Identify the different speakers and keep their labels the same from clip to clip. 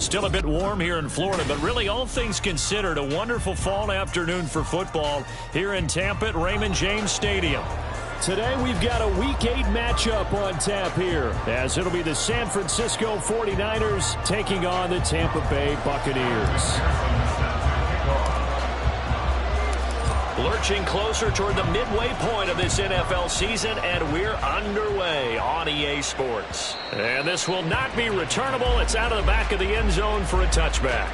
Speaker 1: Still a bit warm here in Florida, but really all things considered, a wonderful fall afternoon for football here in Tampa at Raymond James Stadium. Today we've got a Week 8 matchup on tap here, as it'll be the San Francisco 49ers taking on the Tampa Bay Buccaneers. Lurching closer toward the midway point of this NFL season, and we're underway on EA Sports. And this will not be returnable. It's out of the back of the end zone for a touchback.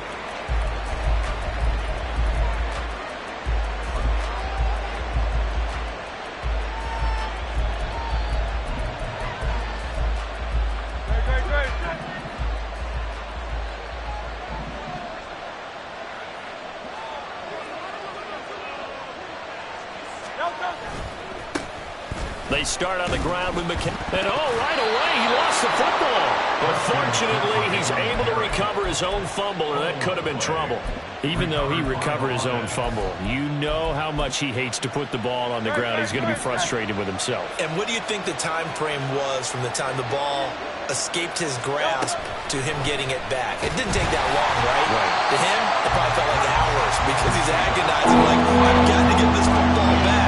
Speaker 1: They start on the ground with McCaffrey. And right away, he lost the football. But fortunately, he's able to recover his own fumble, and that could have been trouble. Even though he recovered his own fumble, you know how much he hates to put the ball on the ground. He's going to be frustrated with himself.
Speaker 2: And what do you think the time frame was from the time the ball escaped his grasp to him getting it back? It didn't take that long, right? To him, it probably felt like hours because he's agonizing like, I've got to get this football back.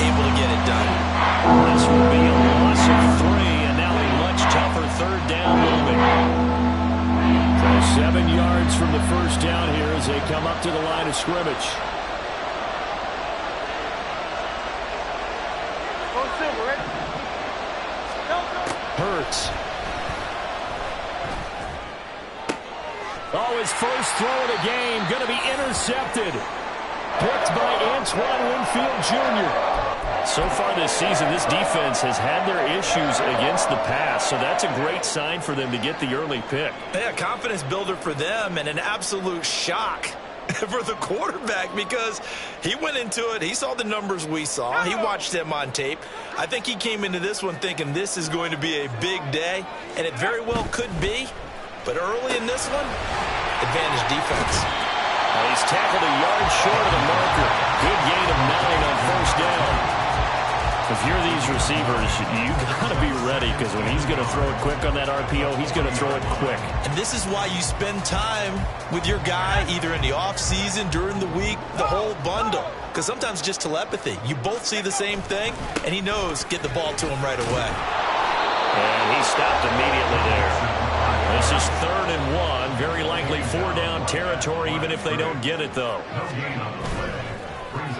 Speaker 2: Able to get it done.
Speaker 1: This will be a loss of 3, and now a much tougher third down looming. So 7 yards from the first down here as they come up to the line of scrimmage. Hurts. Oh, his first throw of the game going to be intercepted. Picked by Antoine Winfield Jr. So far this season, this defense has had their issues against the pass, so that's a great sign for them to get the early pick.
Speaker 2: Yeah, confidence builder for them and an absolute shock for the quarterback because he went into it. He saw the numbers we saw. He watched them on tape. I think he came into this one thinking this is going to be a big day, and it very well could be. But early in this one, advantage defense.
Speaker 1: He's tackled a yard short of the marker. Good gain of 9 on first down. If you're these receivers, you got to be ready because when he's going to throw it quick on that RPO, he's going to throw it quick.
Speaker 2: And this is why you spend time with your guy either in the offseason, during the week, the whole bundle. Because sometimes just telepathy. You both see the same thing, and he knows get the ball to him right away.
Speaker 1: And he stopped immediately there. This is 3rd and 1. Very likely 4-down territory, even if they don't get it, though.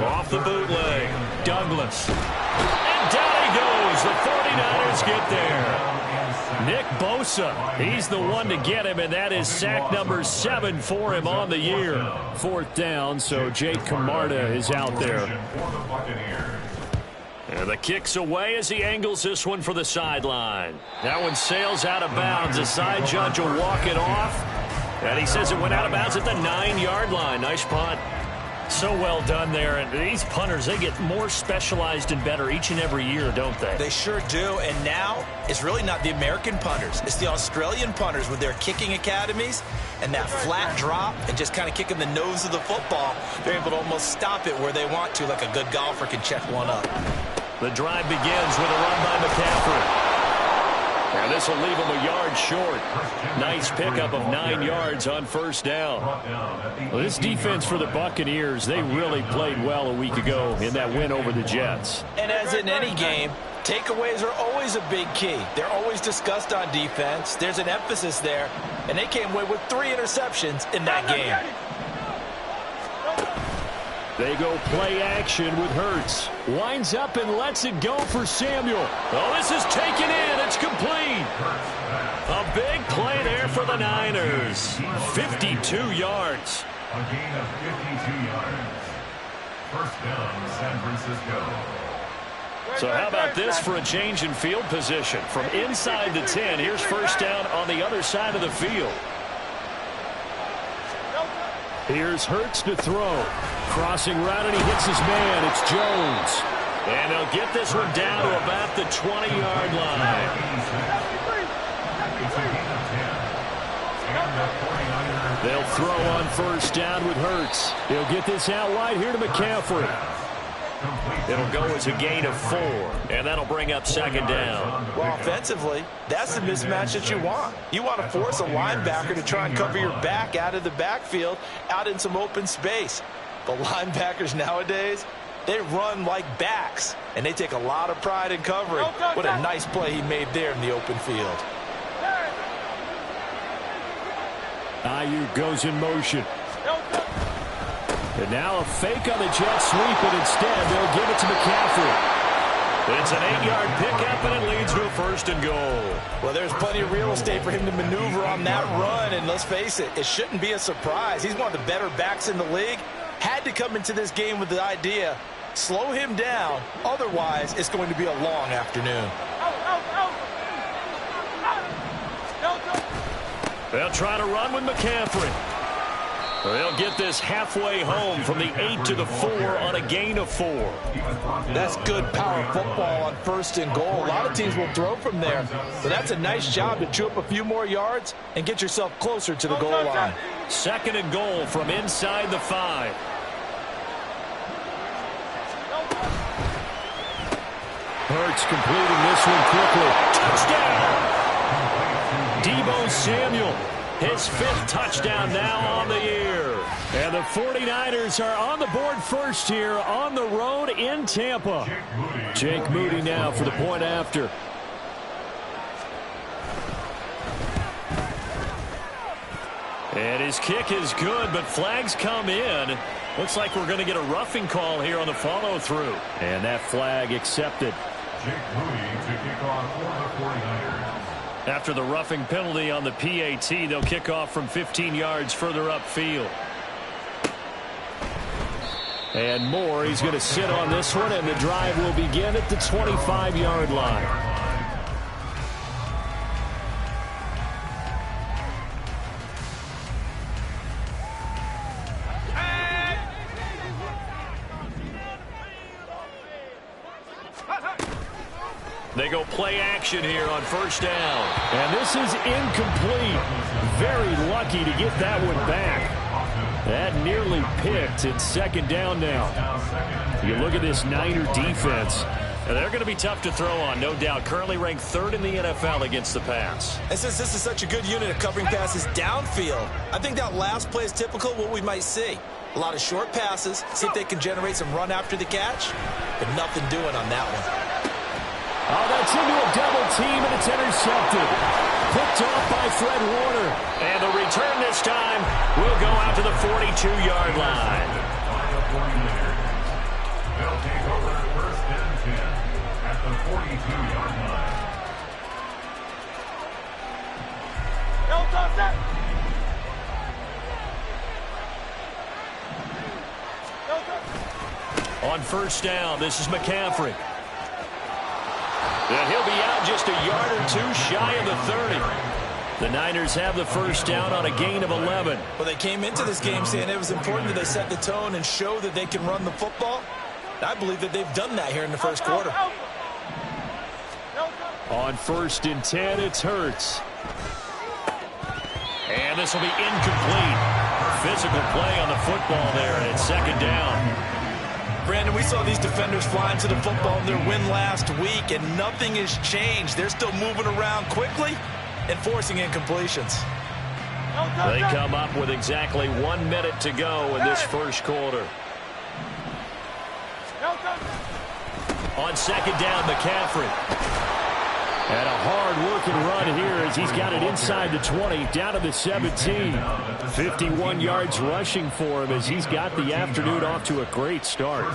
Speaker 1: Off the bootleg, Douglas. And down he goes. The 49ers get there. Nick Bosa, he's the one to get him, and that is sack number 7 for him on the year. 4th down, so Jake Camarda is out there. And the kick's away as he angles this one for the sideline. That one sails out of bounds. The side judge will walk it off. And he says it went out of bounds at the 9-yard line. Nice punt. So well done there. And these punters, they get more specialized and better each and every year, don't they?
Speaker 2: They sure do. And now it's really not the American punters. It's the Australian punters with their kicking academies and that flat drop and just kind of kicking the nose of the football. They're able to almost stop it where they want to, like a good golfer can check one up.
Speaker 1: The drive begins with a run by McCaffrey. And this will leave him a yard short. Nice pickup of 9 yards on first down. Well, this defense for the Buccaneers, they really played well a week ago in that win over the Jets.
Speaker 2: And as in any game, takeaways are always a big key. They're always discussed on defense. There's an emphasis there. And they came away with 3 interceptions in that game.
Speaker 1: They go play action with Hurts. Winds up and lets it go for Samuel. Oh, this is taken in. It's complete. A big play there for the Niners. 52 yards.
Speaker 3: A gain of 52 yards. First down, San Francisco.
Speaker 1: So how about this for a change in field position? From inside the 10, here's first down on the other side of the field. Here's Hurts to throw. Crossing route, and he hits his man. It's Jones. And they'll get this one down to about the 20-yard line. They'll throw on first down with Hurts. He'll get this out wide here to McCaffrey. It'll go as a gain of 4, and that'll bring up second down.
Speaker 2: Well, offensively, that's the mismatch that you want. You want to force a linebacker to try and cover your back out of the backfield, out in some open space. But linebackers nowadays, they run like backs, and they take a lot of pride in covering. What a nice play he made there in the open field.
Speaker 1: Ayuk goes in motion. And now a fake on the jet sweep, and instead they'll give it to McCaffrey. It's an 8-yard pickup, and it leads to a 1st and goal.
Speaker 2: Well, there's plenty of real estate for him to maneuver on that run, and let's face it, it shouldn't be a surprise. He's one of the better backs in the league. Had to come into this game with the idea, slow him down, otherwise it's going to be a long afternoon.
Speaker 1: They'll try to run with McCaffrey. They'll get this halfway home from the 8 to the 4 on a gain of 4.
Speaker 2: That's good power football on 1st and goal. A lot of teams will throw from there, but that's a nice job to chew up a few more yards and get yourself closer to the goal line.
Speaker 1: 2nd and goal from inside the 5. Hurts completing this one quickly. Touchdown! Deebo Samuel, his 5th touchdown now on the year. And the 49ers are on the board first here on the road in Tampa. Jake Moody now for the point after. And his kick is good, but flags come in. Looks like we're going to get a roughing call here on the follow-through. And that flag accepted.
Speaker 3: Jake Moody to kick off for the 49ers.
Speaker 1: After the roughing penalty on the PAT, they'll kick off from 15 yards further upfield. And Moore, he's going to sit on this one, and the drive will begin at the 25-yard line. They go play action here on 1st down. And this is incomplete. Very lucky to get that one back. That nearly picked. It's 2nd down now. You look at this Niner defense. They're going to be tough to throw on, no doubt. Currently ranked 3rd in the NFL against the pass.
Speaker 2: And since this is such a good unit of covering passes downfield, I think that last play is typical of what we might see. A lot of short passes, see if they can generate some run after the catch, but nothing doing on that one.
Speaker 1: Oh, that's into a double team, and it's intercepted. Picked off by Fred Warner. And the return this time will go out to the 42-yard line.
Speaker 3: They'll take over 1st and 10 at the 42-yard line.
Speaker 1: On 1st down, this is McCaffrey. And he'll be out just a yard or 2 shy of the 30. The Niners have the 1st down on a gain of 11.
Speaker 2: Well, they came into this game saying it was important that they set the tone and show that they can run the football. I believe that they've done that here in the 1st quarter.
Speaker 1: On 1st and 10, it's Hurts. And this will be incomplete. Physical play on the football there, and it's 2nd down.
Speaker 2: Brandon, we saw these defenders flying to the football in their win last week, and nothing has changed. They're still moving around quickly and forcing incompletions.
Speaker 1: They come up with exactly 1 minute to go in this 1st quarter. On 2nd down, McCaffrey. And a hard-working run here as he's got it inside the 20, down to the 17. 51 yards rushing for him as he's got the afternoon off to a great start.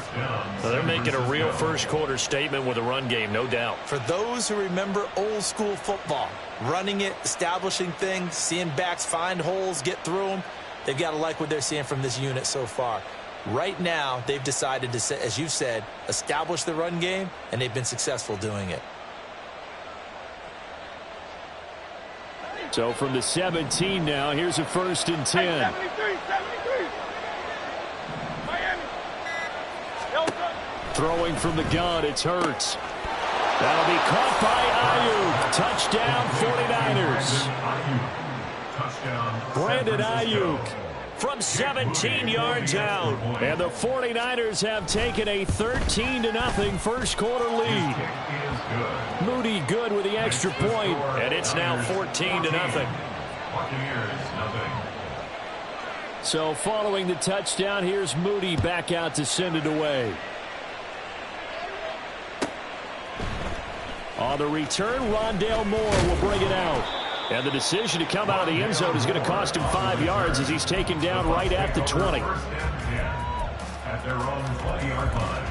Speaker 2: So they're making a real 1st quarter statement with a run game, no doubt. For those who remember old-school football, running it, establishing things, seeing backs find holes, get through them, they've got to like what they're seeing from this unit so far. Right now, they've decided to, as you said, establish the run game, and they've been successful doing it.
Speaker 1: So from the 17 now, here's a 1st and 10. Throwing from the gun, it's Hurts. That'll be caught by Ayuk. Touchdown, 49ers. Brandon Ayuk, from 17 yards out. And the 49ers have taken a 13-0 first quarter lead. Moody good with the extra point, and it's now 14-0. So following the touchdown, here's Moody back out to send it away. On the return, Rondale Moore will bring it out. And the decision to come out of the end zone is going to cost him 5 yards as he's taken down right at the 20.
Speaker 3: At their own 20-yard line.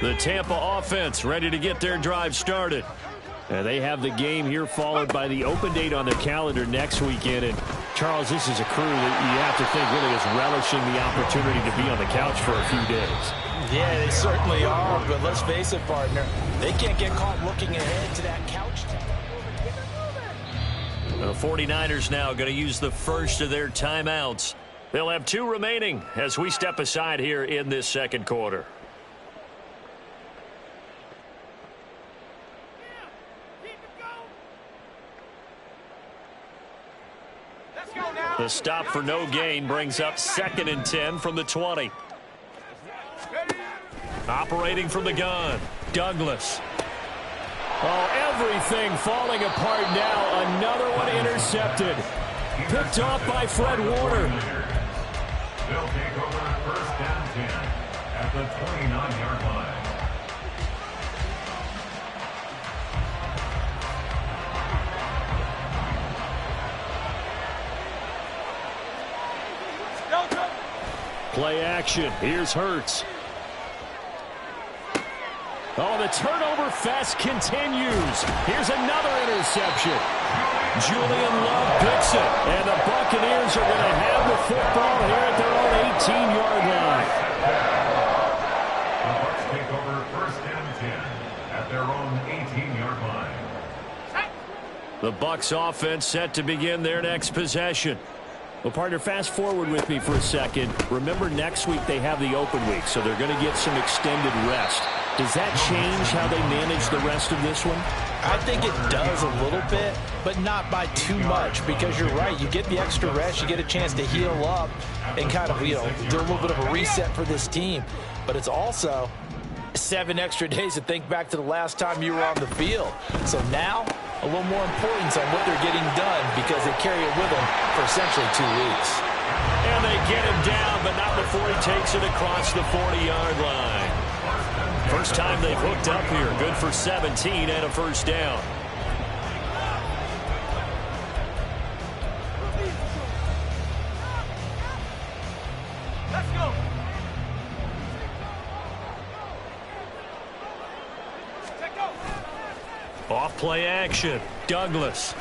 Speaker 1: The Tampa offense ready to get their drive started. And they have the game here followed by the open date on the calendar next weekend. And, Charles, this is a crew that you have to think really is relishing the opportunity to be on the couch for a few days.
Speaker 2: Yeah, they certainly are. But let's face it, partner, they can't get caught looking ahead to that couch.
Speaker 1: The 49ers now going to use the first of their timeouts. They'll have 2 remaining as we step aside here in this second quarter. The stop for no gain brings up 2nd and 10 from the 20. Operating from the gun, Douglas. Oh, everything falling apart now. Another one intercepted. Picked off by Fred Warner.
Speaker 3: They'll take over 1st and 10 at the 29-yard line.
Speaker 1: Play action. Here's Hurts. Oh, the turnover fest continues. Here's another interception. Julian Love picks it. And the Buccaneers are going to have the football here at their own 18-yard line.
Speaker 3: The Bucs take over 1st and 10 at their own 18-yard line.
Speaker 1: The Bucs offense set to begin their next possession. Well, partner, fast forward with me for a second. Remember, next week they have the open week, so they're going to get some extended rest. Does that change how they manage the rest of this one?
Speaker 2: I think it does a little bit, but not by too much, because you're right. You get the extra rest. You get a chance to heal up and kind of, do a little bit of a reset for this team. But it's also 7 extra days to think back to the last time you were on the field. So now, a little more importance on what they're getting done because they carry it with them for essentially 2 weeks.
Speaker 1: And they get him down, but not before he takes it across the 40-yard line. First time they've hooked up here. Good for 17 and a first down.
Speaker 4: Let's go.
Speaker 1: Off play action. Douglas.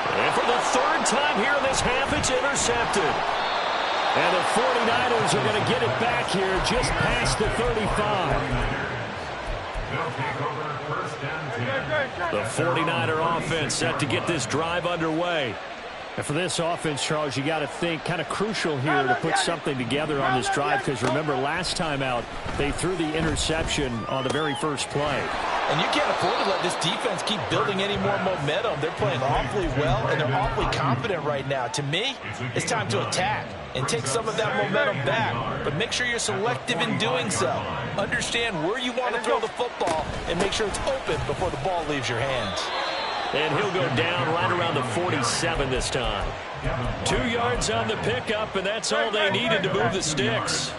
Speaker 1: And for the 3rd time here in this half, it's intercepted. And the 49ers are going to get it back here just past the 35.
Speaker 3: They'll take over 1st and 10.
Speaker 1: The 49er offense set to get this drive underway. And for this offense, Charles, you got to think kind of crucial here to put something together on this drive because remember last time out they threw the interception on the very first play.
Speaker 2: And you can't afford to let this defense keep building any more momentum. They're playing awfully well, and they're awfully confident right now. To me, it's time to attack and take some of that momentum back. But make sure you're selective in doing so. Understand where you want to throw the football and make sure it's open before the ball leaves your hands.
Speaker 1: And he'll go down right around the 47 this time. 2 yards on the pickup, and that's all they needed to move the sticks.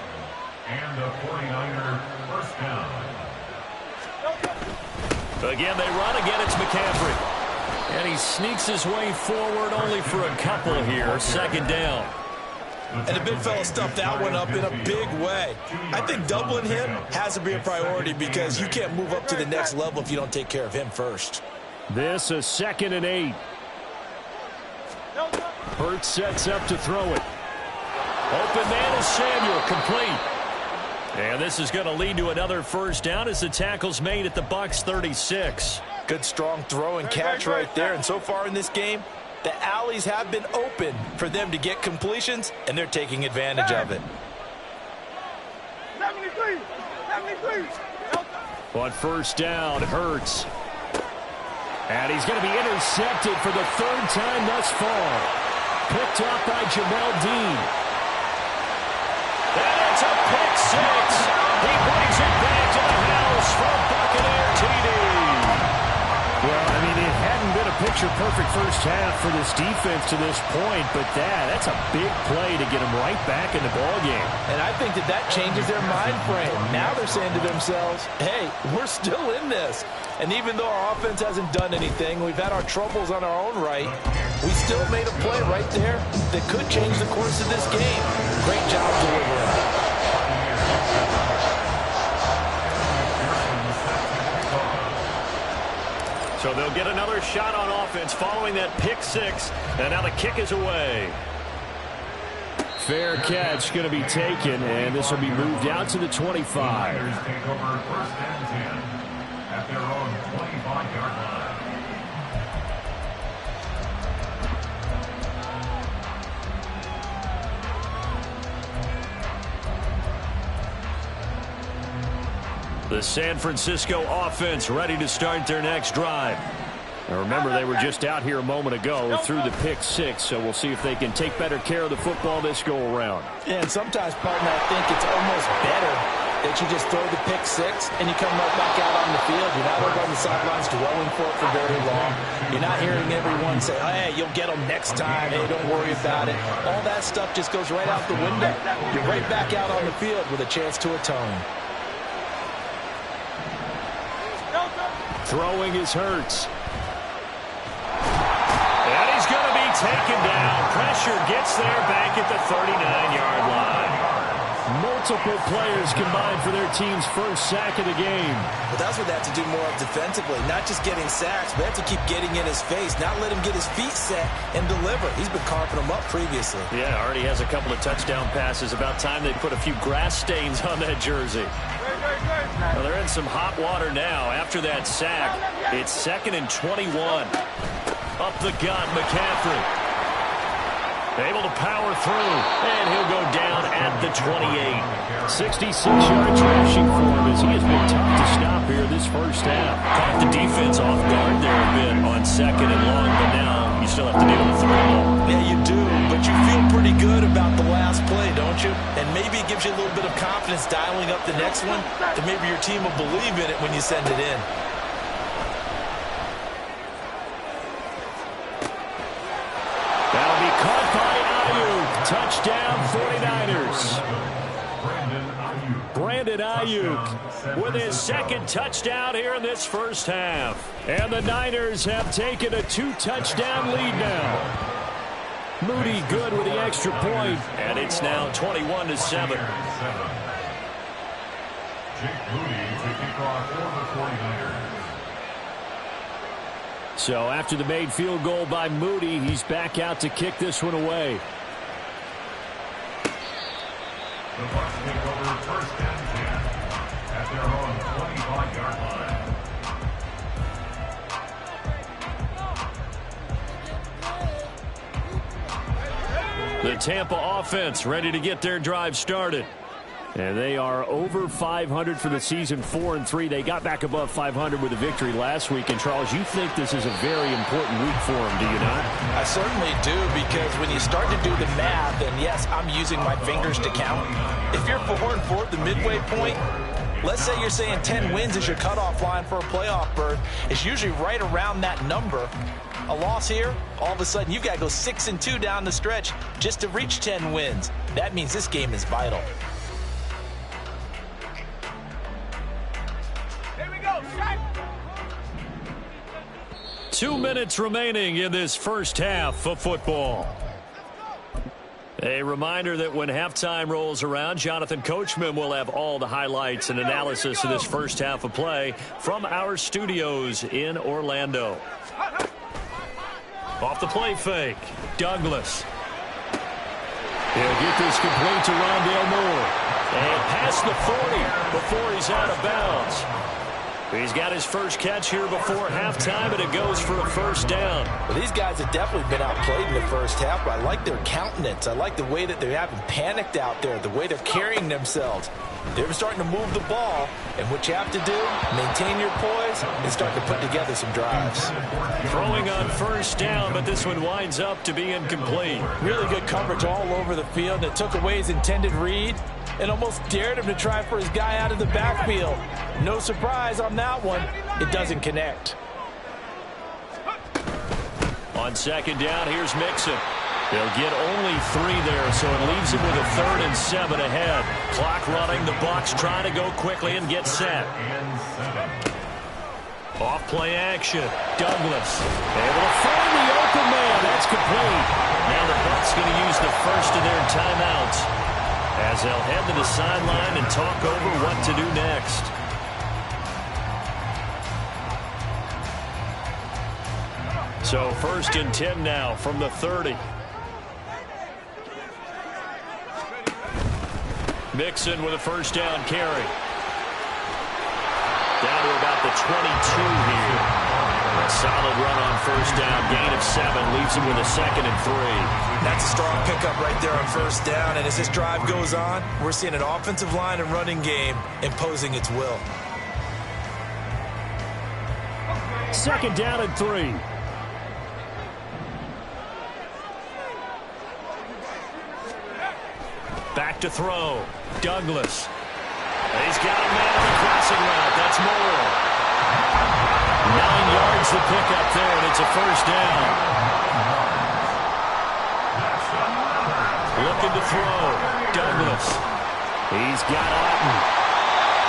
Speaker 3: And the 49er first down.
Speaker 1: Again, they run. Again, it's McCaffrey. And he sneaks his way forward only for a couple here. 2nd down.
Speaker 2: And the big fella stuffed that one up in a big way. I think doubling him has to be a priority because you can't move up to the next level if you don't take care of him first.
Speaker 1: This is 2nd and 8. Hurts sets up to throw it. Open man is Samuel, complete. And this is going to lead to another first down as the tackle's made at the Bucs 36.
Speaker 2: Good strong throw and catch right there. And so far in this game, The alleys have been open for them to get completions, and they're taking advantage of it.
Speaker 4: 73.
Speaker 1: On first down, Hurts. And he's going to be intercepted for the third time thus far. Picked off by Jamel Dean. And it's a pick six. He brings it back to the house for Buccaneer TD. Well, I mean, it hadn't been a picture-perfect first half for this defense to this point, but that's a big play to get them right back in the ballgame.
Speaker 2: And I think that changes their mind frame. Now they're saying to themselves, hey, we're still in this. And even though our offense hasn't done anything, we've had our troubles on our own right, we still made a play right there that could change the course of this game. Great job delivering.
Speaker 1: So they'll get another shot on offense following that pick six. And now the kick is away. Fair catch going to be taken, and this will be moved out to the 25.
Speaker 3: Niners take over first and 10 at their own 25-yard line.
Speaker 1: The San Francisco offense ready to start their next drive. Now remember, they were just out here a moment ago through the pick six, so we'll see if they can take better care of the football this go-around.
Speaker 2: Yeah, and sometimes, partner, I think it's almost better that you just throw the pick six and you come right back out on the field. You're not over on the sidelines dwelling for it for very long. You're not hearing everyone say, oh, hey, you'll get them next time. Hey, don't worry about it. All that stuff just goes right out the window. You're right back out on the field with a chance to atone.
Speaker 1: Throwing is Hurts. And he's going to be taken down. Pressure gets there back at the 39-yard line. Multiple players combined for their team's first sack of the game.
Speaker 2: But that's what they have to do more of defensively. Not just getting sacks, but they have to keep getting in his face. Not let him get his feet set and deliver. He's been carving them up previously.
Speaker 1: Yeah, already has a couple of touchdown passes. About time they put a few grass stains on that jersey. Well, they're in some hot water now after that sack. It's 2nd and 21. Up the gut, McCaffrey. Able to power through, and he'll go down at the 28. 66-yard rushing for him as he has been tough to stop here this first half. Caught the defense off guard there a bit on 2nd and long, but now you still have to deal with 3 long.
Speaker 2: Yeah, you do, but you feel pretty good about the last play, don't you? And maybe it gives you a little bit of confidence dialing up the next one, that maybe your team will believe in it when you send it in.
Speaker 1: That'll be caught by Ayuk. Touchdown 49ers. Brandon Ayuk with his second touchdown here in this first half. And the Niners have taken a 2-touchdown lead now. Moody good with the extra point, and it's now 21-7.
Speaker 3: Jake Moody to kick off for the 49ers.
Speaker 1: So after the made field goal by Moody, he's back out to kick this one away.
Speaker 3: The Bucs take over first and 10 at their own 25-yard line.
Speaker 1: The Tampa offense ready to get their drive started. And they are over 500 for the season, 4-3. They got back above 500 with a victory last week. And, Charles, you think this is a very important week for them, do you not?
Speaker 2: I certainly do, because when you start to do the math, and yes, I'm using my fingers to count. If you're 4-4 at the midway point, let's say you're saying 10 wins is your cutoff line for a playoff berth. It's usually right around that number. A loss here, all of a sudden you've got to go 6-2 down the stretch just to reach 10 wins. That means this game is vital.
Speaker 1: 2 minutes remaining in this first half of football. A reminder that when halftime rolls around, Jonathan Coachman will have all the highlights and analysis of this first half of play from our studios in Orlando. Off the play fake, Douglas. He'll get this complete to Rondale Moore. And past the 40 before he's out of bounds. He's got his first catch here before halftime, and it goes for a first down.
Speaker 2: Well, these guys have definitely been outplayed in the first half, but I like their countenance. I like the way that they haven't panicked out there, the way they're carrying themselves. They're starting to move the ball, and what you have to do, maintain your poise and start to put together some drives.
Speaker 1: Throwing on first down, but this one winds up to be incomplete.
Speaker 2: Really good coverage all over the field. It took away his intended read and almost dared him to try for his guy out of the backfield. No surprise on that one. It doesn't connect.
Speaker 1: On second down, here's Mixon. They'll get only 3 there, so it leaves him with a 3rd and 7 ahead. Clock running, the Bucs trying to go quickly and get set. Off play action. Douglas able to find the open man. That's complete. Now the Bucs going to use the first of their timeouts as they'll head to the sideline and talk over what to do next. So 1st and 10 now from the 30. Mixon with a first down carry. Down to about the 22 here. A solid run on first down. Gain of 7 leaves him with a 2nd and 3.
Speaker 2: That's a strong pickup right there on first down. And as this drive goes on, we're seeing an offensive line and running game imposing its will.
Speaker 1: 2nd down and 3. Back to throw. Douglas. He's got a man on the crossing route. That's Moore. 9 yards the pickup there, and it's a first down. Looking to throw. Douglas. He's got Otten.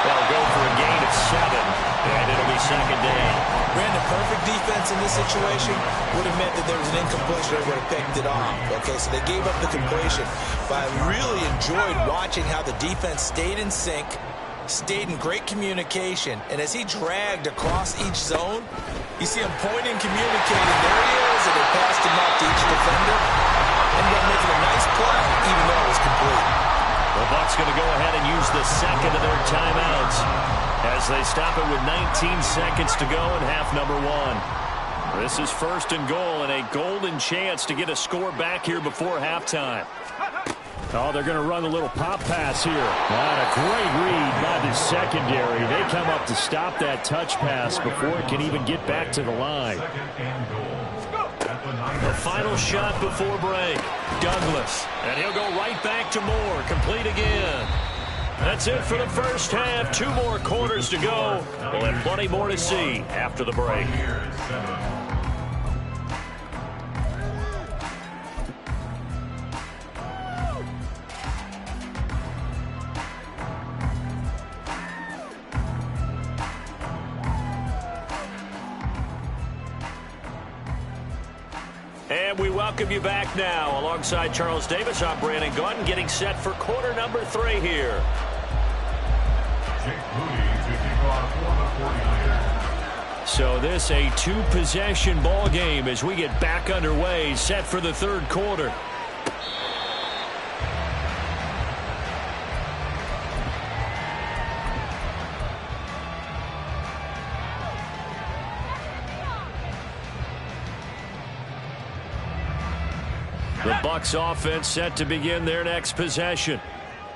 Speaker 1: They'll go for a gain of 7, and it'll be 2nd down.
Speaker 2: Brandon, perfect defense in this situation would have meant that there was an incompletion. They would have picked it off. Okay, so they gave up the completion. But I really enjoyed watching how the defense stayed in sync, stayed in great communication, and as he dragged across each zone, you see him pointing, communicating. There he is, and they passed him up to each defender. Ended up making a nice play, even though it was complete.
Speaker 1: The Bucs going to go ahead and use the second of their timeouts as they stop it with 19 seconds to go in half number 1. This is 1st and goal and a golden chance to get a score back here before halftime. Oh, they're going to run a little pop pass here. What a great read by the secondary. They come up to stop that touch pass before it can even get back to the line. The final shot before break. Douglas. And he'll go right back to Moore. Complete again. That's it for the first half. 2 more quarters to go. We'll have plenty more to see after the break. And we welcome you back now. Alongside Charles Davis, I'm Brandon Gaudin, getting set for quarter number 3 here. So this a 2-possession ball game as we get back underway, set for the 3rd quarter. The Bucs offense set to begin their next possession.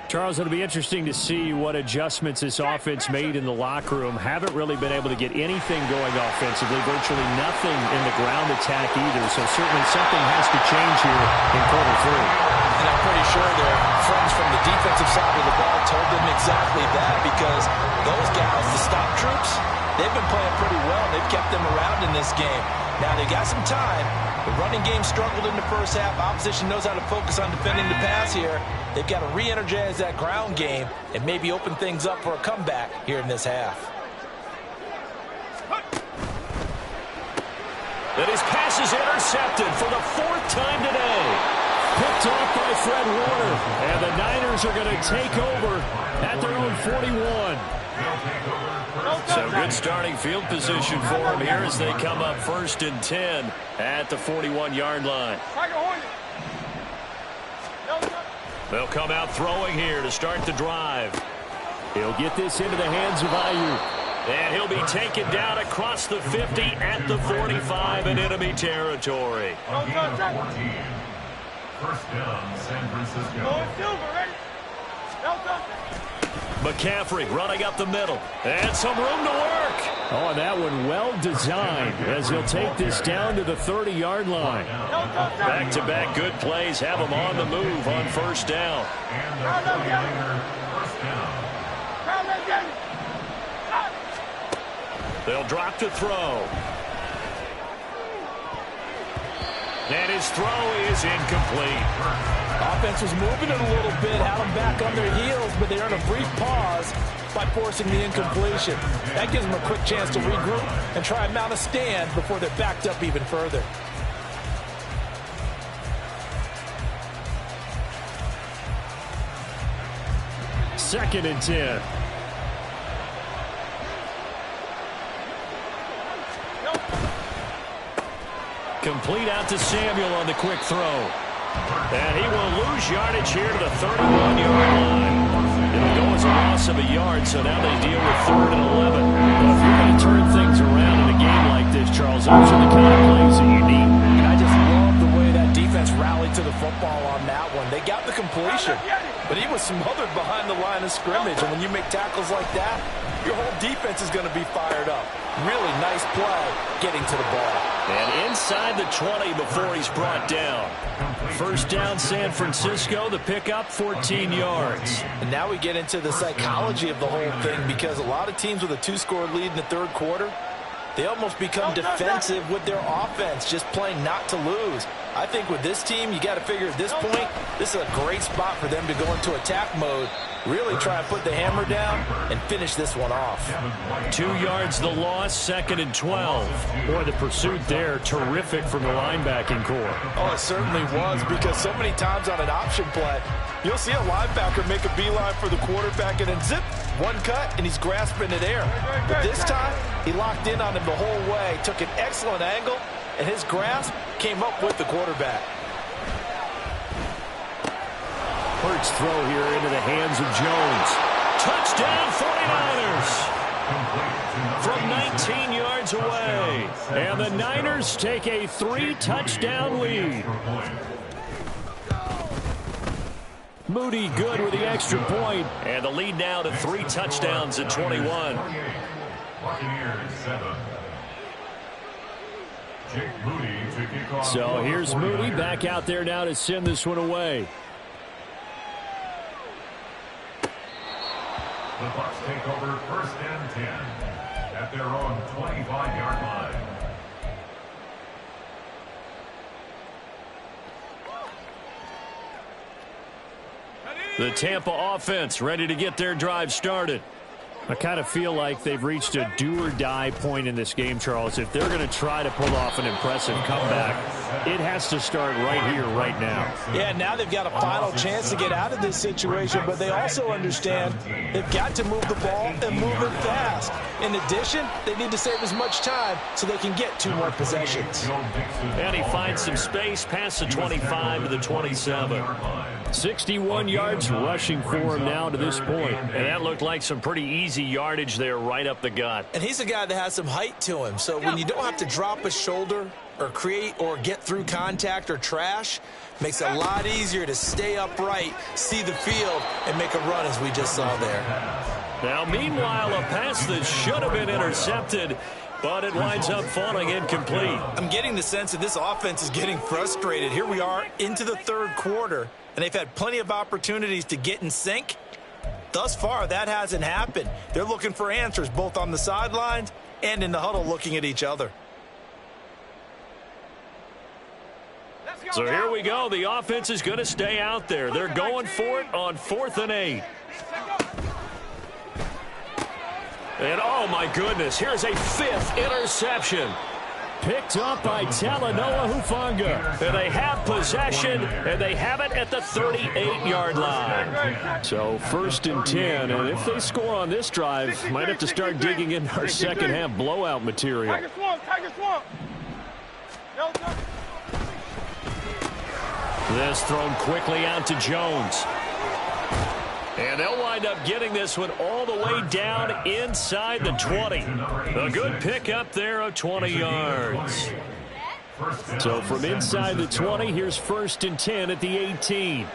Speaker 1: Charles, it'll be interesting to see what adjustments this offense made in the locker room. Haven't really been able to get anything going offensively, virtually nothing in the ground attack either. So certainly something has to change here in quarter 3.
Speaker 2: And I'm pretty sure their friends from the defensive side of the ball told them exactly that, because those guys, the stop troops, they've been playing pretty well. They've kept them around in this game. Now they got some time. The running game struggled in the first half. Opposition knows how to focus on defending the pass here. They've got to re-energize that ground game and maybe open things up for a comeback here in this half.
Speaker 1: And his pass is intercepted for the 4th time today. Picked off by Fred Warner. And the Niners are going to take over at their own 41. So good starting field position for them here as they come up 1st and 10 at the 41-yard line. They'll come out throwing here to start the drive. He'll get this into the hands of Ayuk. And he'll be taken down across the 50 at the 45 in enemy territory.
Speaker 3: On gain of 14. First down, San Francisco.
Speaker 1: McCaffrey running up the middle. And some room to work. Oh, and that one well designed as he'll take this down to the 30-yard line. Back-to-back good plays have him on the move on first down.
Speaker 3: And the 49er first down.
Speaker 1: They'll drop to throw. And his throw is incomplete.
Speaker 5: Offense was moving it a little bit, had them back on their heels, but they earned a brief pause by forcing the incompletion. That gives them a quick chance to regroup and try and mount a stand before they're backed up even further.
Speaker 1: Second and 10. Complete out to Samuel on the quick throw. And he will lose yardage here to the 31-yard line. It'll go as a loss of a yard, so now they deal with 3rd and 11. Well, if you're going to turn things around in a game like this, Charles, those are the kind of plays that you need.
Speaker 5: And I just love the way that defense rallied to the football on that one. They got the completion, but he was smothered behind the line of scrimmage. And when you make tackles like that, your whole defense is going to be fired up. Really nice play getting to the ball.
Speaker 1: And inside the 20 before he's brought down. First down, San Francisco. The pickup, 14 yards.
Speaker 5: And now we get into the psychology of the whole thing, because a lot of teams with a 2-score lead in the third quarter, they almost become defensive with their offense, just playing not to lose. I think with this team, you got to figure at this point, this is a great spot for them to go into attack mode, really try and put the hammer down and finish this one off.
Speaker 1: 2 yards the loss, 2nd and 12. Boy, the pursuit there, terrific from the linebacking core.
Speaker 5: Oh, it certainly was, because so many times on an option play, you'll see a linebacker make a beeline for the quarterback and then zip, one cut, and he's grasping it air. But this time, he locked in on him the whole way, took an excellent angle, and his grasp came up with the quarterback.
Speaker 1: Hurts throw here into the hands of Jones. Touchdown 49ers from 19 yards away. And the Niners take a 3-touchdown lead. Moody good with the extra point. And the lead now to 3 touchdowns at 21.
Speaker 3: Buccaneers 7. Jake Moody to kick off.
Speaker 1: So here's Moody back out there now to send this one away.
Speaker 3: The Bucs take over 1st and 10 at their own 25-yard line.
Speaker 1: The Tampa offense ready to get their drive started. I kind of feel like they've reached a do-or-die point in this game, Charles. If they're going to try to pull off an impressive comeback, it has to start right here, right now.
Speaker 5: Yeah, now they've got a final chance to get out of this situation, but they also understand they've got to move the ball and move it fast. In addition, they need to save as much time so they can get 2 more possessions.
Speaker 1: And he finds some space past the 25 to the 27. 61 yards rushing for him now to this point. And that looked like some pretty easy yardage there right up the gut.
Speaker 5: And he's a guy that has some height to him. So when you don't have to drop a shoulder or create or get through contact or trash, makes it a lot easier to stay upright, see the field, and make a run as we just saw there.
Speaker 1: Now, meanwhile, a pass that should have been intercepted, but it winds up falling incomplete.
Speaker 5: I'm getting the sense that this offense is getting frustrated. Here we are into the third quarter, and they've had plenty of opportunities to get in sync. Thus far, that hasn't happened. They're looking for answers both on the sidelines and in the huddle looking at each other.
Speaker 1: So here we go. The offense is going to stay out there. They're going for it on 4th and 8. And oh my goodness, here's a 5th interception. Picked up by Talanoa Hufanga. And they have possession, and they have it at the 38-yard line. So 1st and 10, and if they score on this drive, might have to start digging in our second half blowout material.
Speaker 4: Tiger Swamp.
Speaker 1: This thrown quickly out to Jones. And they'll wind up getting this one all the way down inside the 20. A good pickup there of 20 yards. So from inside the 20, here's 1st and 10 at the 18.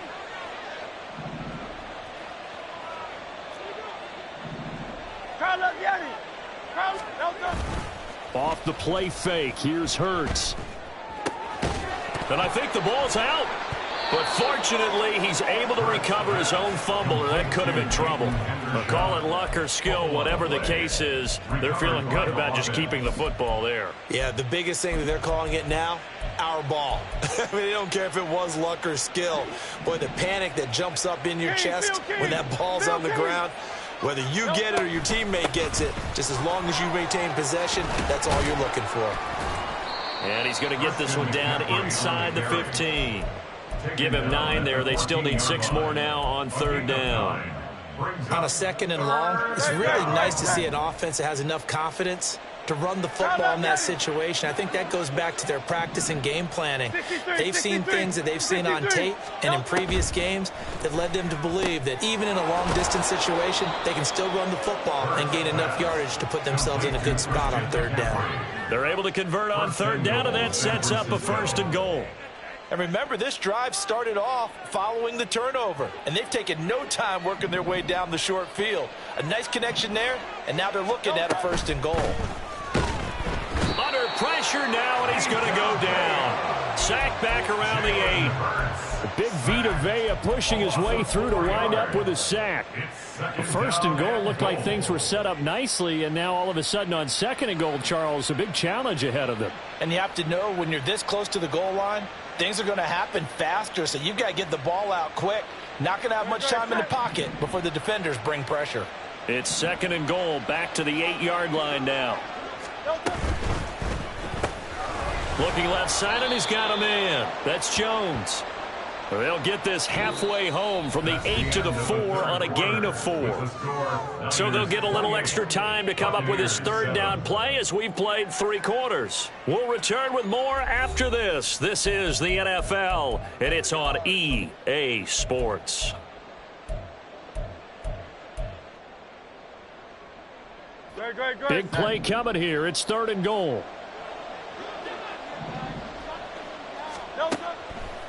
Speaker 1: Off the play fake, here's Hurts. And I think the ball's out. But fortunately, he's able to recover his own fumble, or that could have been trouble. But call it luck or skill, whatever the case is, they're feeling good about just keeping the football there.
Speaker 5: Yeah, the biggest thing that they're calling it now, our ball. I mean, they don't care if it was luck or skill. Boy, the panic that jumps up in your chest when that ball's on the ground, whether you get it or your teammate gets it, just as long as you maintain possession, that's all you're looking for.
Speaker 1: And he's going to get this one down inside the 15. Give him 9 there. They still need 6 more now on 3rd down.
Speaker 5: On a 2nd and long, it's really nice to see an offense that has enough confidence to run the football in that situation. I think that goes back to their practice and game planning. They've seen things that they've seen on tape and in previous games that led them to believe that even in a long-distance situation, they can still run the football and gain enough yardage to put themselves in a good spot on 3rd down.
Speaker 1: They're able to convert on 3rd down, and that sets up a 1st and goal.
Speaker 5: And remember, this drive started off following the turnover, and they've taken no time working their way down the short field. A nice connection there, and now they're looking at a 1st and goal.
Speaker 1: Under pressure now, and he's going to go down. Sacked back around the 8. The big Vita Vea pushing his way through to wind up with a sack. The 1st and goal looked like things were set up nicely, and now all of a sudden on 2nd and goal, Charles, a big challenge ahead of them.
Speaker 5: And you have to know when you're this close to the goal line, things are going to happen faster, so you've got to get the ball out quick. Not going to have much time in the pocket before the defenders bring pressure.
Speaker 1: It's 2nd and goal, back to the 8-yard line now. Looking left side, and he's got a man. That's Jones. They'll get this halfway home from the 8 to the 4 on a gain of 4. So they'll get a little extra time to come up with his 3rd down play as we've played 3 quarters. We'll return with more after this. This is the NFL, and it's on EA Sports. Big play coming here. It's 3rd and goal.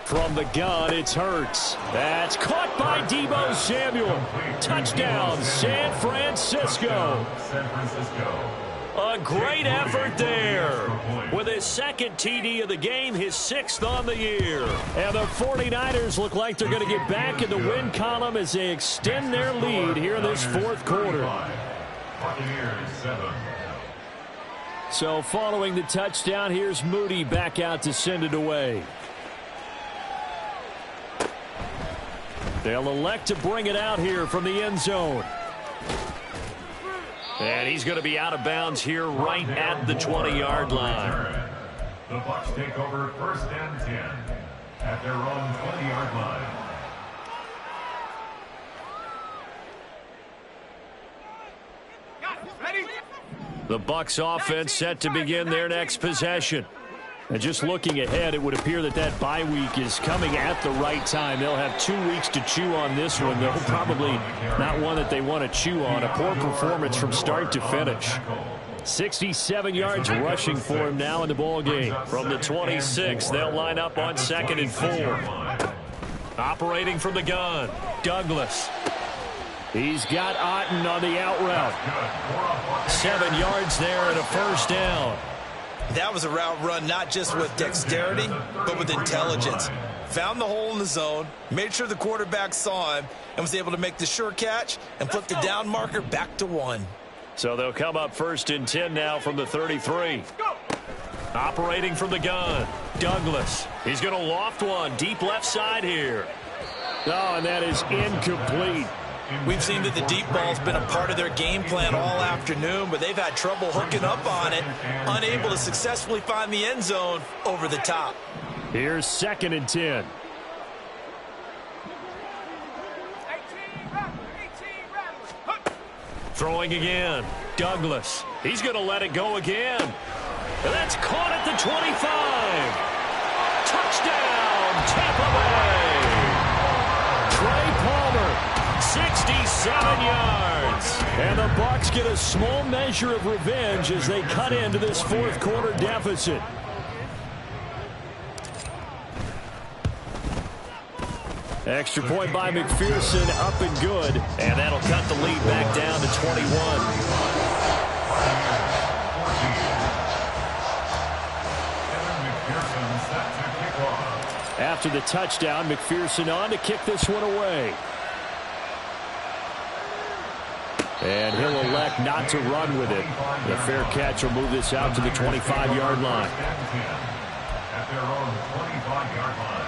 Speaker 1: From the gun, it's Hurts. That's caught by Deebo Samuel. Touchdown, San Francisco. A great effort there. With his 2nd TD of the game, his 6th on the year. And the 49ers look like they're going to get back in the win column as they extend their lead here in this 4th quarter. So following the touchdown, here's Moody back out to send it away. They'll elect to bring it out here from the end zone. And he's going to be out of bounds here right at the 20-yard line.
Speaker 3: The Bucs take over 1st and 10 at their own 20-yard line.
Speaker 1: The Bucs offense set to begin their next possession. And just looking ahead, it would appear that that bye week is coming at the right time. They'll have 2 weeks to chew on this one, though probably not one that they want to chew on. A poor performance from start to finish. 67 yards rushing for him now in the ball game. From the 26, they'll line up on 2nd and 4. Operating from the gun, Douglas. He's got Otten on the out route. 7 yards there and a 1st down.
Speaker 5: That was a route run not just with dexterity, but with intelligence. Found the hole in the zone, made sure the quarterback saw him, and was able to make the sure catch and flip the down marker back to 1.
Speaker 1: So they'll come up 1st and 10 now from the 33. Operating from the gun, Douglas. He's going to loft one deep left side here. Oh, and that is incomplete.
Speaker 5: We've seen that the deep ball's been a part of their game plan all afternoon, but they've had trouble hooking up on it, unable to successfully find the end zone over the top.
Speaker 1: Here's 2nd and 10. Throwing again, Douglas. He's going to let it go again. And that's caught at the 25. Touchdown, Tampa Bay. Trey Palmer, 60 7 yards. And the Bucs get a small measure of revenge as they cut into this fourth quarter deficit. Extra point by McPherson, up and good. And that'll cut the lead back down to 21. After the touchdown, McPherson on to kick this one away. And he'll elect not to run with it. The fair catch will move this out to the 25-yard line.
Speaker 3: At their own 25-yard line.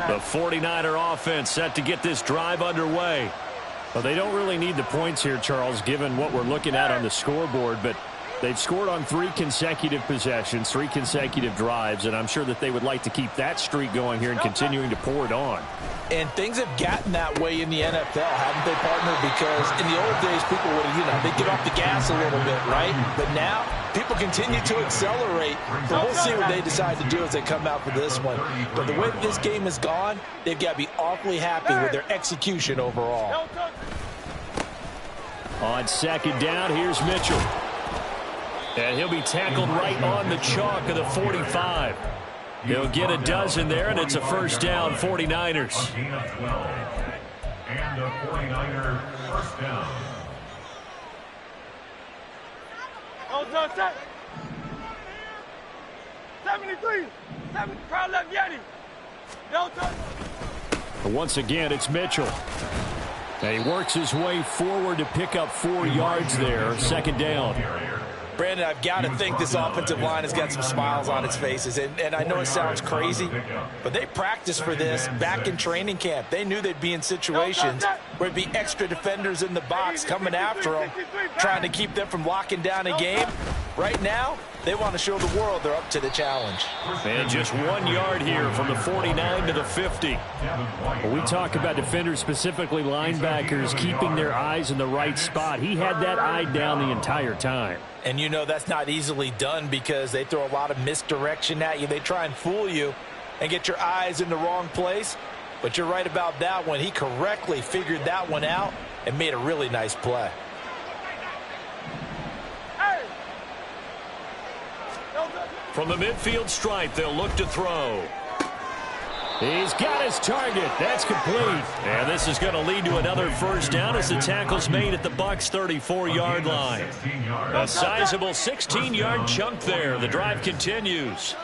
Speaker 1: The 49er offense set to get this drive underway. Well, they don't really need the points here, Charles, given what we're looking at on the scoreboard, but they've scored on 3 consecutive possessions, 3 consecutive drives, and I'm sure that they would like to keep that streak going here and continuing to pour it on.
Speaker 5: And things have gotten that way in the NFL, haven't they, partner? Because in the old days, people would, they'd get off the gas a little bit, right? But now, people continue to accelerate. But we'll see what they decide to do as they come out for this one. But the way that this game has gone, they've got to be awfully happy with their execution overall.
Speaker 1: On second down, here's Mitchell. And he'll be tackled right on the chalk of the 45. He'll get a dozen there, and it's a first down, 49ers.
Speaker 3: A gain of 12. And a 49er first down.
Speaker 4: Hold on, set. 73. 7, crowd left Yeti. No touch.
Speaker 1: Once again, it's Mitchell. And he works his way forward to pick up 4 yards there, second down.
Speaker 5: Brandon, I've got to think this offensive line has got some smiles on its faces. And I know it sounds crazy, but they practiced for this back in training camp. They knew they'd be in situations where there'd be extra defenders in the box coming after them, trying to keep them from locking down a game. Right now, they want to show the world they're up to the challenge.
Speaker 1: And just 1 yard here from the 49 to the 50. When we talk about defenders, specifically linebackers, keeping their eyes in the right spot, he had that eye down the entire time.
Speaker 5: And you know that's not easily done because they throw a lot of misdirection at you. They try and fool you and get your eyes in the wrong place. But you're right about that one. He correctly figured that one out and made a really nice play.
Speaker 1: From the midfield stripe, they'll look to throw. He's got his target. That's complete. And this is going to lead to another first down as the tackle's made at the Bucs' 34-yard line. A sizable 16-yard chunk there. The drive continues.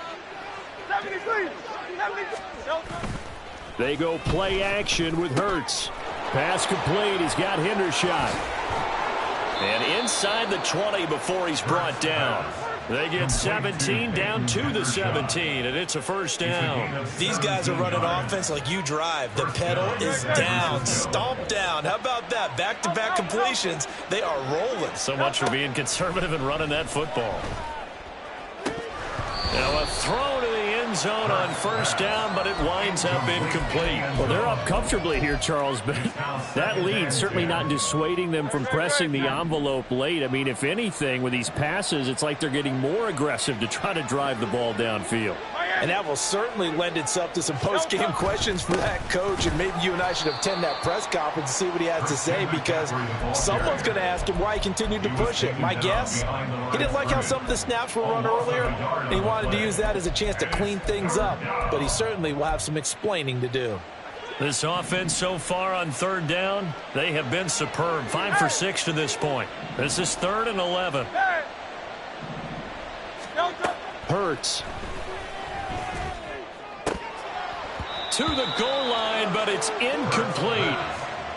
Speaker 1: They go play action with Hurts. Pass complete. He's got Hendershot. And inside the 20 before he's brought down. They get 17 down to the 17, and it's a first down.
Speaker 5: These guys are running offense like you drive. The pedal is down, stomp down. How about that? Back-to-back completions. They are rolling.
Speaker 1: So much for being conservative and running that football. Now a throw to the end zone on first down, but it winds up incomplete. Well, they're up comfortably here, Charles, but that lead certainly not dissuading them from pressing the envelope late. I mean, if anything, with these passes, it's like they're getting more aggressive to try to drive the ball downfield.
Speaker 5: And that will certainly lend itself to some post-game questions for that coach, and maybe you and I should attend that press conference to see what he has to say, because someone's going to ask him why he continued to push it. My guess, he didn't like how some of the snaps were run earlier, and he wanted to use that as a chance to clean things up, but he certainly will have some explaining to do.
Speaker 1: This offense so far on third down, they have been superb. 5 for 6 to this point. This is 3rd and 11. Hurts. To the goal line, but it's incomplete.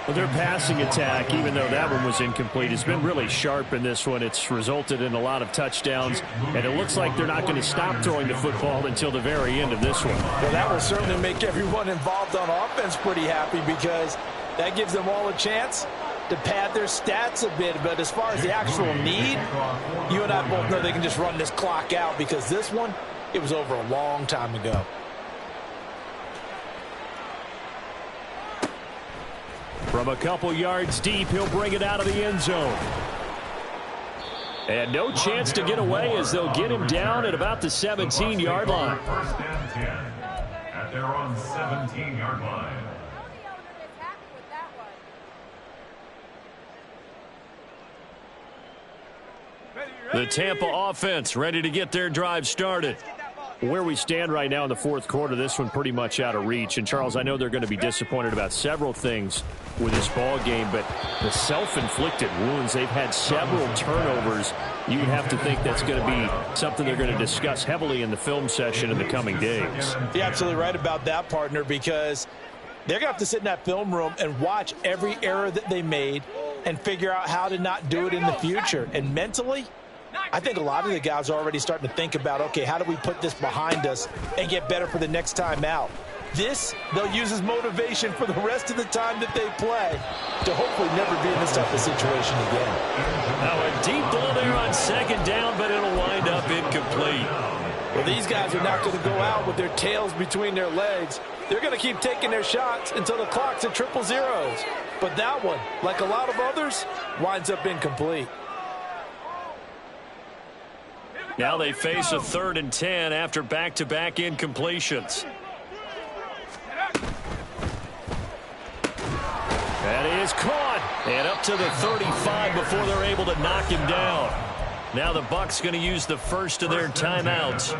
Speaker 1: Well, their passing attack, even though that one was incomplete, has been really sharp in this one. It's resulted in a lot of touchdowns, and it looks like they're not going to stop throwing the football until the very end of this one.
Speaker 5: Well, that will certainly make everyone involved on offense pretty happy, because that gives them all a chance to pad their stats a bit. But as far as the actual need, you and I both know they can just run this clock out, because this one, it was over a long time ago.
Speaker 1: From a couple yards deep, he'll bring it out of the end zone. And no chance to get away as they'll get him down at about the 17-yard line.
Speaker 3: First and 10 at their own 17-yard line.
Speaker 1: The Tampa offense ready to get their drive started. Where we stand right now in the fourth quarter, this one pretty much out of reach. And, Charles, I know they're going to be disappointed about several things with this ball game, but the self-inflicted wounds, they've had several turnovers. You have to think that's going to be something they're going to discuss heavily in the film session in the coming days.
Speaker 5: You're absolutely right about that, partner, because they're going to have to sit in that film room and watch every error that they made and figure out how to not do it in the future. And mentally, I think a lot of the guys are already starting to think about, okay, how do we put this behind us and get better for the next time out? This, they'll use as motivation for the rest of the time that they play to hopefully never be in this type of situation again.
Speaker 1: Now a deep ball there on second down, but it'll wind up incomplete.
Speaker 5: Well, these guys are not going to go out with their tails between their legs. They're going to keep taking their shots until the clock's at 000. But that one, like a lot of others, winds up incomplete.
Speaker 1: Now they face a 3rd and 10 after back-to-back incompletions. That is caught. And up to the 35 before they're able to knock him down. Now the Bucs going to use the first of their timeouts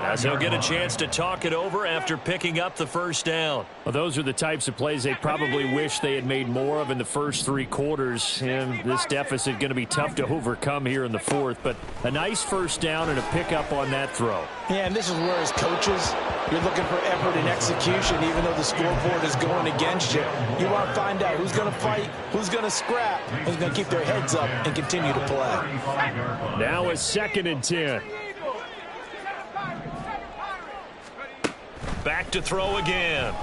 Speaker 1: as they'll get a chance to talk it over after picking up the first down. Well, those are the types of plays they probably wish they had made more of in the first 3 quarters. And this deficit going to be tough to overcome here in the fourth. But a nice first down and a pickup on that throw.
Speaker 5: Yeah, and this is where as coaches, you're looking for effort and execution even though the scoreboard is going against you. You want to find out who's going to fight, who's going to scrap, who's going to keep their heads up and continue to play.
Speaker 1: Now a 2nd and 10. Back to throw again.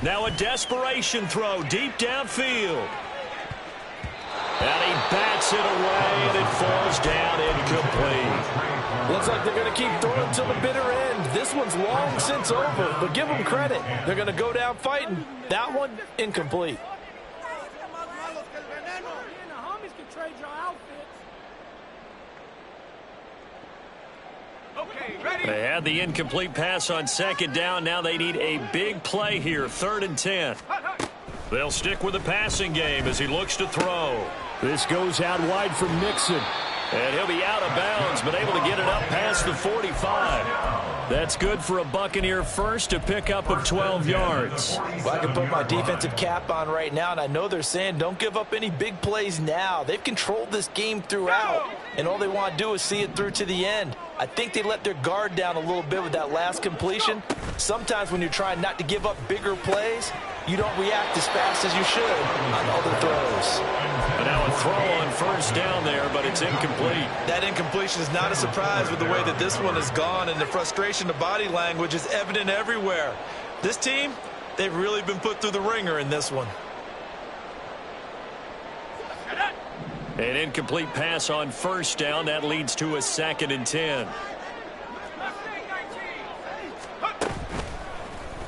Speaker 1: Now a desperation throw deep downfield. And he bats it away, and it falls down incomplete.
Speaker 5: Looks like they're going to keep throwing till the bitter end. This one's long since over, but give them credit. They're going to go down fighting. That one, incomplete.
Speaker 1: They had the incomplete pass on 2nd down. Now they need a big play here, 3rd and 10. They'll stick with the passing game as he looks to throw. This goes out wide for Mixon. And he'll be out of bounds, but able to get it up past the 45. That's good for a Buccaneer first, a pickup of 12 yards.
Speaker 5: Well, I can put my defensive cap on right now, and I know they're saying don't give up any big plays now. They've controlled this game throughout, and all they want to do is see it through to the end. I think they let their guard down a little bit with that last completion. Sometimes when you're trying not to give up bigger plays, you don't react as fast as you should on other throws.
Speaker 1: And now a throw on first down there, but it's incomplete.
Speaker 2: That incompletion is not a surprise with the way that this one has gone, and the frustration, the body language is evident everywhere. This team, they've really been put through the ringer in this one.
Speaker 1: An incomplete pass on first down. That leads to a 2nd and 10.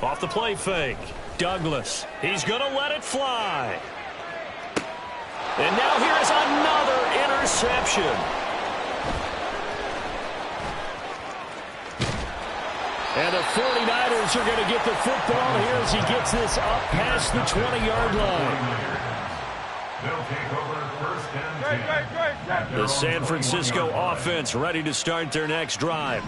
Speaker 1: Off the play fake. Douglas. He's going to let it fly. And now here's another interception. And the 49ers are going to get the football here as he gets this up past the 20-yard line.
Speaker 3: They'll take over 1st and 10.
Speaker 1: The San Francisco offense ready to start their next drive.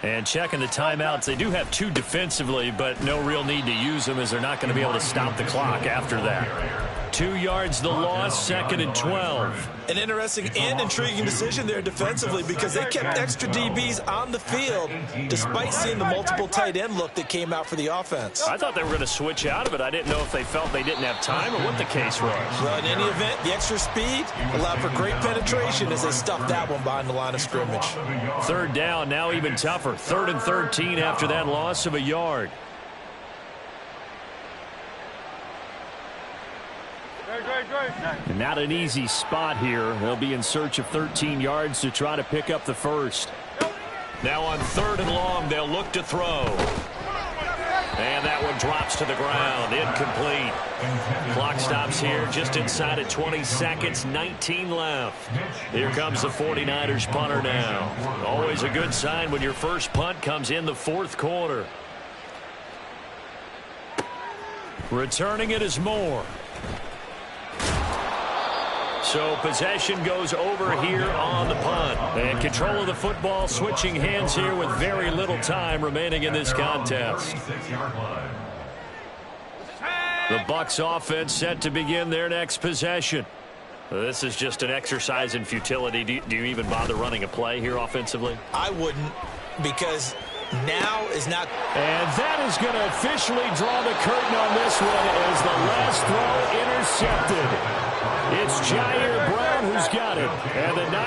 Speaker 1: And checking the timeouts, they do have 2 defensively, but no real need to use them as they're not going to be able to stop the clock after that. 2 yards the loss, 2nd and 12.
Speaker 2: An interesting and intriguing decision there defensively because they kept extra DBs on the field despite seeing the multiple tight end look that came out for the offense.
Speaker 1: I thought they were going to switch out of it. I didn't know if they felt they didn't have time or what the case was.
Speaker 2: Well, in any event, the extra speed allowed for great penetration as they stuffed that one behind the line of scrimmage.
Speaker 1: 3rd down, now even tougher. 3rd and 13 after that loss of a yard. And not an easy spot here. They'll be in search of 13 yards to try to pick up the first. Now on 3rd and long, they'll look to throw. And that one drops to the ground. Incomplete. Clock stops here just inside of 20 seconds. 19 left. Here comes the 49ers punter now. Always a good sign when your first punt comes in the fourth quarter. Returning it is Moore. So possession goes over here on the punt. And control of the football switching hands here with very little time remaining in this contest. The Bucs offense set to begin their next possession. This is just an exercise in futility. Do you even bother running a play here offensively?
Speaker 2: I wouldn't, because now is not.
Speaker 1: And that is going to officially draw the curtain on this one as the last throw intercepted. It's Jair Brown who's got it. And the Niners